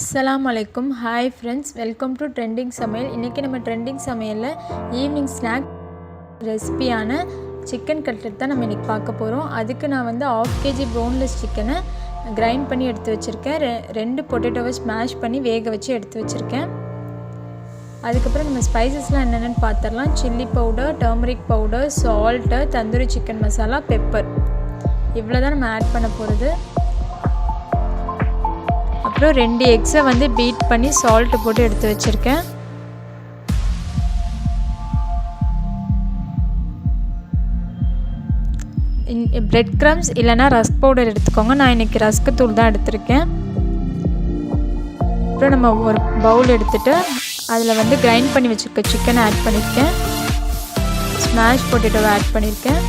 அஸ்ஸலாமு அலைக்கும். Hi friends, welcome to trending சமையல். இன்றைக்கி நம்ம ட்ரெண்டிங் சமையலில் ஈவினிங் ஸ்நாக் ரெசிபியான சிக்கன் கட்லெட் தான் நம்ம இன்றைக்கி பார்க்க போகிறோம். அதுக்கு நான் வந்து 1/2 kg போன்லெஸ் சிக்கனை கிரைண்ட் பண்ணி எடுத்து வச்சுருக்கேன். 2 பொட்டேட்டோவை ஸ்மாஷ் பண்ணி வேக வச்சு எடுத்து வச்சுருக்கேன். அதுக்கப்புறம் நம்ம ஸ்பைசஸ்லாம் என்னென்னு பார்த்துடலாம். Chilli powder, turmeric powder, salt, tandoori chicken masala, pepper, இவ்வளோ தான் நம்ம ஆட் பண்ண போகிறது. அப்புறம் 2 எக்ஸை வந்து பீட் பண்ணி சால்ட்டு போட்டு எடுத்து வச்சுருக்கேன். பிரெட் க்ரம்ஸ் இல்லைனா ரஸ்க் பவுடர் எடுத்துக்கோங்க. நான் இன்றைக்கி ரஸ்க்கு தூள் தான் எடுத்திருக்கேன். அப்புறம் நம்ம ஒரு பவுல் எடுத்துகிட்டு அதில் வந்து கிரைண்ட் பண்ணி வச்சுருக்க சிக்கனை ஆட் பண்ணியிருக்கேன். ஸ்மாஷ் பொட்டேட்டோவை ஆட் பண்ணியிருக்கேன்.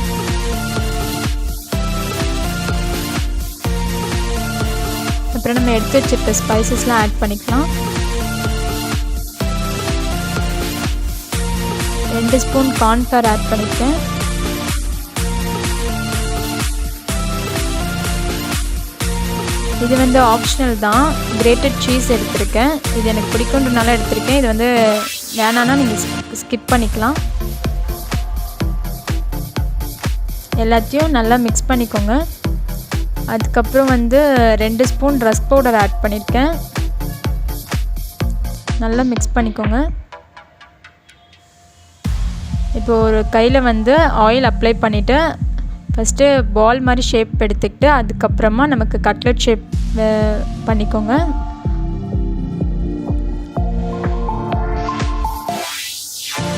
அப்புறம் நம்ம எடுத்து வச்சுருக்க ஸ்பைசஸ்லாம் ஆட் பண்ணிக்கலாம். 2 ஸ்பூன் கார்ன்ஃப்ளவர் ஆட் பண்ணியிருக்கேன். இது வந்து ஆப்ஷனல் தான். கிரேட்டட் சீஸ் எடுத்திருக்கேன். இது எனக்கு பிடிக்குன்றனால எடுத்திருக்கேன். இது வந்து வேணான்னா நீங்கள் ஸ்கிப் பண்ணிக்கலாம். எல்லாத்தையும் நல்லா மிக்ஸ் பண்ணிக்கோங்க. அதுக்கப்புறம் வந்து 2 ஸ்பூன் ரஸ்க் பவுடர் ஆட் பண்ணியிருக்கேன். நல்லா மிக்ஸ் பண்ணிக்கோங்க. இப்போ ஒரு கையில் வந்து ஆயில் அப்ளை பண்ணிவிட்டு ஃபஸ்ட்டு பால் மாதிரி ஷேப் எடுத்துக்கிட்டு அதுக்கப்புறமா நமக்கு கட்லெட் ஷேப் பண்ணிக்கோங்க.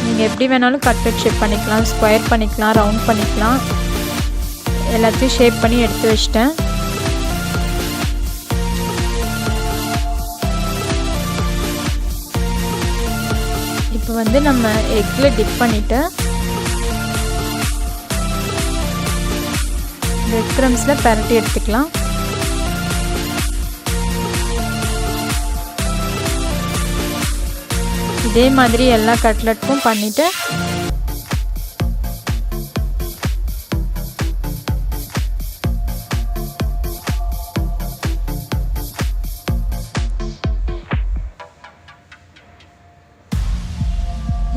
நீங்கள் எப்படி வேணாலும் கட்லெட் ஷேப் பண்ணிக்கலாம். ஸ்கொயர் பண்ணிக்கலாம், ரவுண்ட் பண்ணிக்கலாம். எல்லாத்தையும் ஷேப் பண்ணி எடுத்து வச்சிட்டேன். இப்போ வந்து நம்ம எக்கில் டிப் பண்ணிவிட்டு பிரெட் க்ரம்ஸில் பரட்டி எடுத்துக்கலாம். இதே மாதிரி எல்லா கட்லெட்டுக்கும் பண்ணிவிட்டு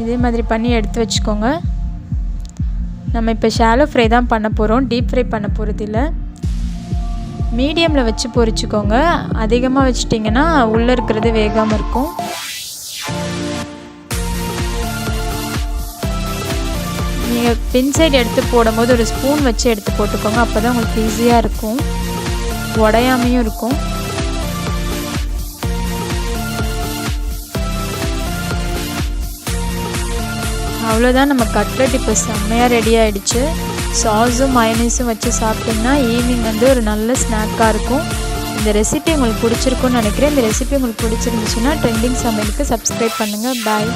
இதே மாதிரி பண்ணி எடுத்து வச்சுக்கோங்க. நம்ம இப்போ ஷாலோ ஃப்ரை தான் பண்ண போகிறோம். டீப் ஃப்ரை பண்ண போகிறது இல்லை. மீடியமில் வச்சு பொரிச்சுக்கோங்க. அதிகமாக வச்சிட்டிங்கன்னா உள்ளே இருக்கிறது வேகாமல் இருக்கும். நீங்கள் பின் சைடு எடுத்து போடும்போது ஒரு ஸ்பூன் வச்சு எடுத்து போட்டுக்கோங்க. அப்போ தான் உங்களுக்கு ஈஸியாக இருக்கும், உடையாமையும் இருக்கும். அவ்வளோதான், நம்ம கட்லெட் இப்போ செம்மையாக ரெடி ஆகிடுச்சு. சாஸும் மயோனீஸும் வச்சு சாப்பிட்டிங்கன்னா ஈவினிங் வந்து ஒரு நல்ல ஸ்நாக்காக இருக்கும். இந்த ரெசிபி உங்களுக்கு பிடிச்சிருக்குன்னு நினைக்கிறேன். இந்த ரெசிபி உங்களுக்கு பிடிச்சிருந்துச்சுன்னா ட்ரெண்டிங் சமையலுக்கு சப்ஸ்கிரைப் பண்ணுங்கள். பாய்.